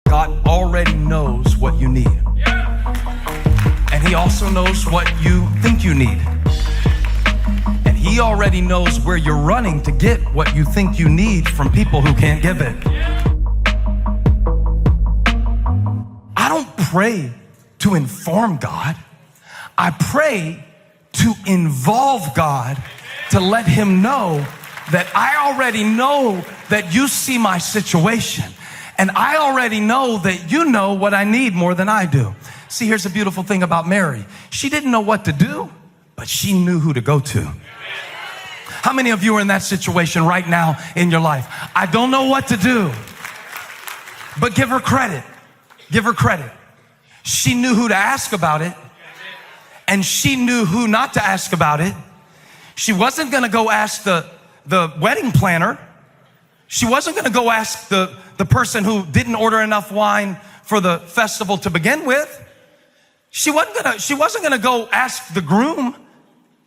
God already knows what you need. And he also knows what you think you need. And he already knows where you're running to get what you think you need from people who can't give it. I don't pray to inform God. I pray to involve God, to let him know that I already know that you see my situation. And I already know that you know what I need more than I do. See, here's the beautiful thing about Mary. She didn't know what to do, but she knew who to go to. How many of you are in that situation right now in your life? I don't know what to do, but give her credit. Give her credit. She knew who to ask about it, and she knew who not to ask about it. She wasn't going to go ask the wedding planner. She wasn't going to go ask the person who didn't order enough wine for the festival to begin with. She wasn't going to go ask the groom,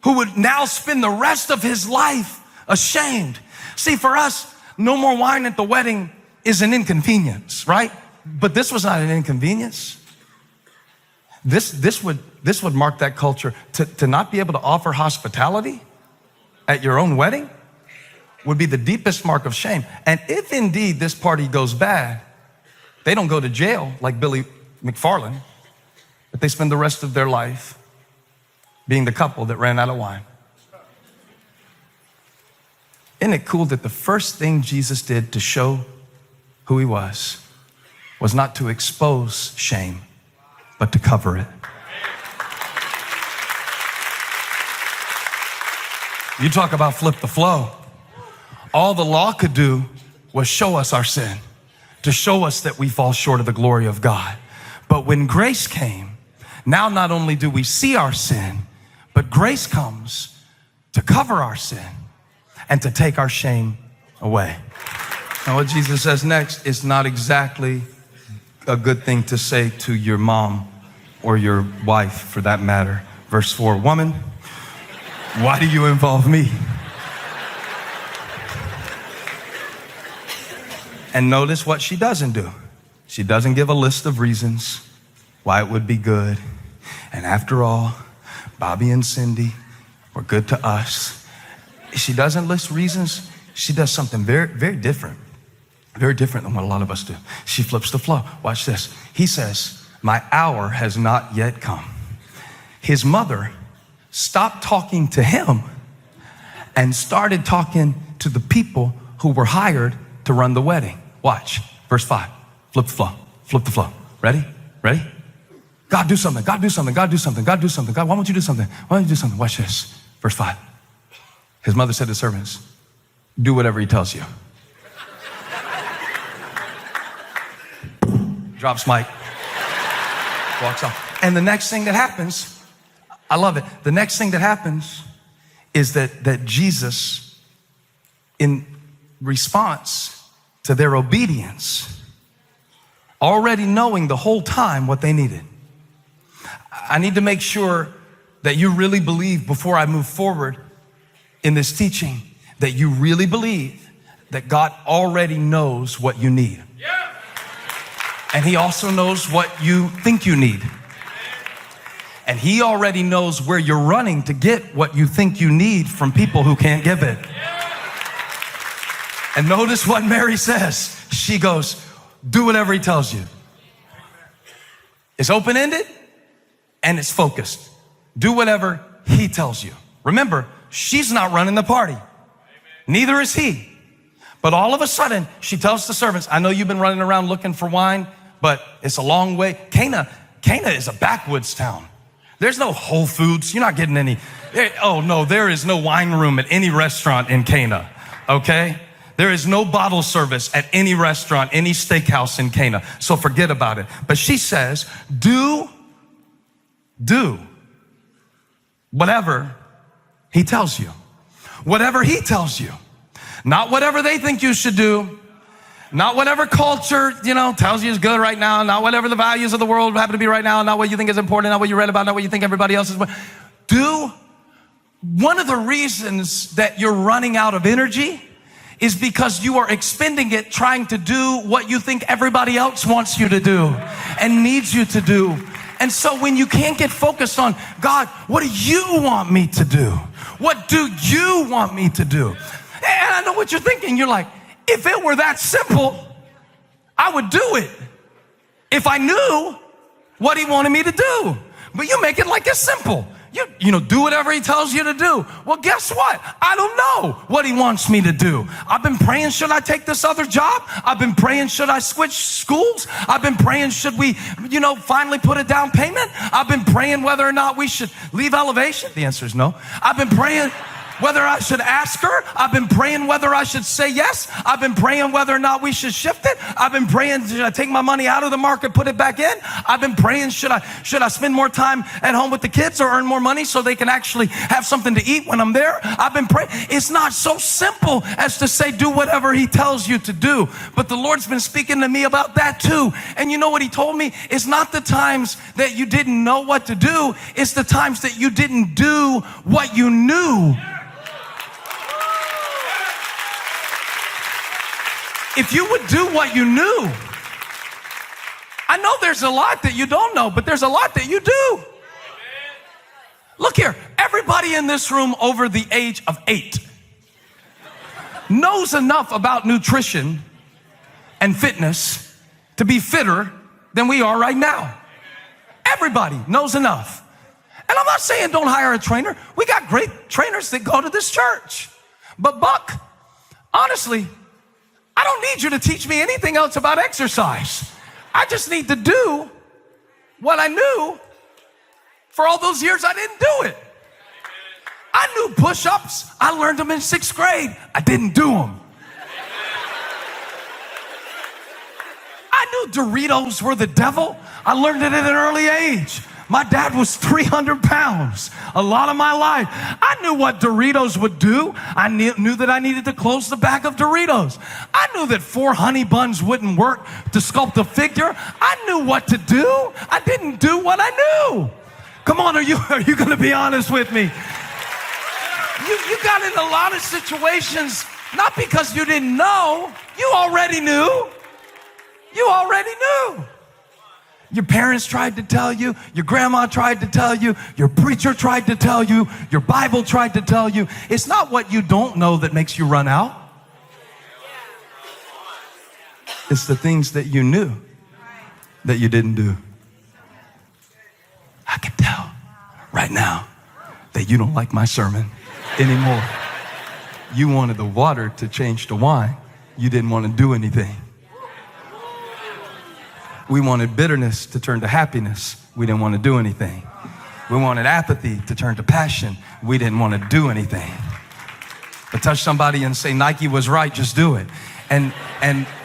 who would now spend the rest of his life ashamed. See, for us, no more wine at the wedding is an inconvenience, right? But this was not an inconvenience. This would mark that culture. To not be able to offer hospitality at your own wedding would be the deepest mark of shame. And if indeed this party goes bad, they don't go to jail like Billy McFarland, but they spend the rest of their life being the couple that ran out of wine. Isn't it cool that the first thing Jesus did to show who he was not to expose shame, but to cover it? You talk about flip the flow. All the law could do was show us our sin, to show us that we fall short of the glory of God. But when grace came, now not only do we see our sin, but grace comes to cover our sin and to take our shame away. Now what Jesus says next is not exactly a good thing to say to your mom or your wife for that matter. Verse 4, woman, why do you involve me? And notice what she doesn't do. She doesn't give a list of reasons why it would be good. And after all, Bobby and Cindy were good to us. She doesn't list reasons. She does something very, very different. Very different than what a lot of us do. She flips the flow. Watch this. He says, my hour has not yet come. His mother stopped talking to him and started talking to the people who were hired to run the wedding. Watch. Verse 5. Flip the flow. Flip the flow. Ready? Ready? God, do something. God, do something. God, do something. God, do something. God, why won't you do something? Why don't you do something? Watch this. Verse 5. His mother said to the servants, do whatever he tells you. Drops mic. Walks off. And the next thing that happens, I love it. The next thing that happens is that Jesus, in response to their obedience, already knowing the whole time what they needed. I need to make sure that you really believe before I move forward in this teaching, that you really believe that God already knows what you need. Yeah. And he also knows what you think you need. And he already knows where you're running to get what you think you need from people who can't give it. And notice what Mary says. She goes, do whatever he tells you. It's open-ended and it's focused. Do whatever he tells you. Remember, she's not running the party. Neither is he. But all of a sudden, she tells the servants, I know you've been running around looking for wine, but it's a long way. Cana is a backwoods town. There's no Whole Foods. You're not getting any. Oh no, there is no wine room at any restaurant in Cana, okay? There is no bottle service at any restaurant, any steakhouse in Cana. So forget about it. But she says, do whatever he tells you. Whatever he tells you. Not whatever they think you should do. Not whatever culture, tells you is good right now. Not whatever the values of the world happen to be right now. Not what you think is important. Not what you read about. Not what you think everybody else is. Do. One of the reasons that you're running out of energy is because you are expending it trying to do what you think everybody else wants you to do and needs you to do. And so when you can't get focused on, God, what do you want me to do? What do you want me to do? And I know what you're thinking. You're like, if it were that simple, I would do it if I knew what he wanted me to do. But you make it like it's simple. You know, do whatever he tells you to do. Well, guess what? I don't know what he wants me to do. I've been praying, should I take this other job? I've been praying, should I switch schools? I've been praying, should we, finally put a down payment? I've been praying whether or not we should leave Elevation. The answer is no. I've been praying whether I should ask her. I've been praying whether I should say yes. I've been praying whether or not we should shift it. I've been praying, should I take my money out of the market, put it back in? I've been praying, should I spend more time at home with the kids or earn more money so they can actually have something to eat when I'm there? I've been praying. It's not so simple as to say, do whatever he tells you to do. But the Lord's been speaking to me about that too. And you know what he told me? It's not the times that you didn't know what to do. It's the times that you didn't do what you knew. If you would do what you knew, I know there's a lot that you don't know, but there's a lot that you do. Look here, everybody in this room over the age of 8 knows enough about nutrition and fitness to be fitter than we are right now. Everybody knows enough. And I'm not saying don't hire a trainer. We got great trainers that go to this church. But Buck, honestly, I don't need you to teach me anything else about exercise. I just need to do what I knew for all those years I didn't do it. I knew push-ups. I learned them in 6th grade. I didn't do them. I knew Doritos were the devil. I learned it at an early age. My dad was 300 pounds a lot of my life. I knew what Doritos would do. I knew that I needed to close the bag of Doritos. I knew that 4 honey buns wouldn't work to sculpt a figure. I knew what to do. I didn't do what I knew. Come on, are you going to be honest with me? You got in a lot of situations, not because you didn't know. You already knew. You already knew. Your parents tried to tell you, your grandma tried to tell you, your preacher tried to tell you, your Bible tried to tell you. It's not what you don't know that makes you run out. It's the things that you knew that you didn't do. I can tell right now that you don't like my sermon anymore. You wanted the water to change to wine. You didn't want to do anything. We wanted bitterness to turn to happiness. We didn't want to do anything. We wanted apathy to turn to passion. We didn't want to do anything. But touch somebody and say, Nike was right, just do it. And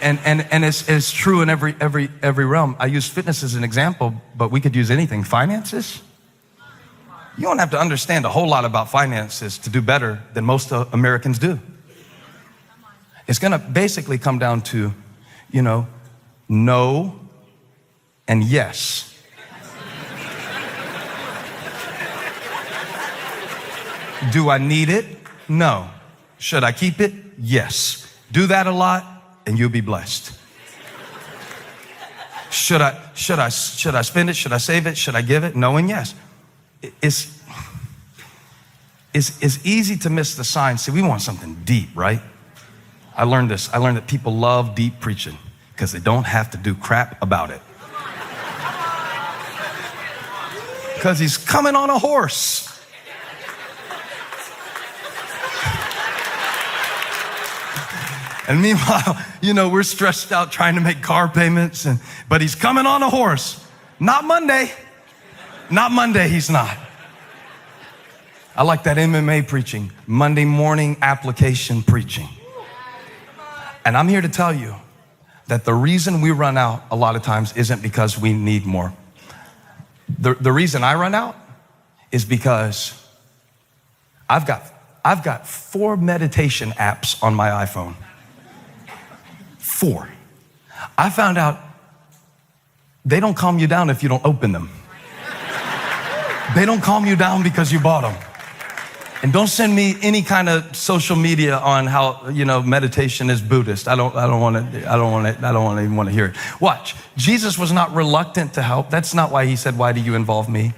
it's true in every realm. I use fitness as an example, but we could use anything. Finances? You don't have to understand a whole lot about finances to do better than most Americans do. It's going to basically come down to, no and yes. Do I need it? No. Should I keep it? Yes. Do that a lot and you'll be blessed. Should I spend it? Should I save it? Should I give it? No and yes. It's easy to miss the sign. See, we want something deep, right? I learned this. I learned that people love deep preaching because they don't have to do crap about it. Because he's coming on a horse. And meanwhile, we're stressed out trying to make car payments, but he's coming on a horse. Not Monday. Not Monday, he's not. I like that MMA preaching, Monday morning application preaching. And I'm here to tell you that the reason we run out a lot of times isn't because we need more. The reason I run out is because I've got 4 meditation apps on my iPhone. 4. I found out they don't calm you down if you don't open them. They don't calm you down because you bought them. And don't send me any kind of social media on how, meditation is Buddhist. I don't even want to hear it. Watch. Jesus was not reluctant to help. That's not why he said, why do you involve me?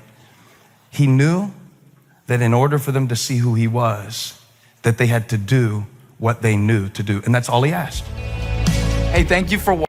He knew that in order for them to see who he was, that they had to do what they knew to do. And that's all he asked. Hey, thank you for watching.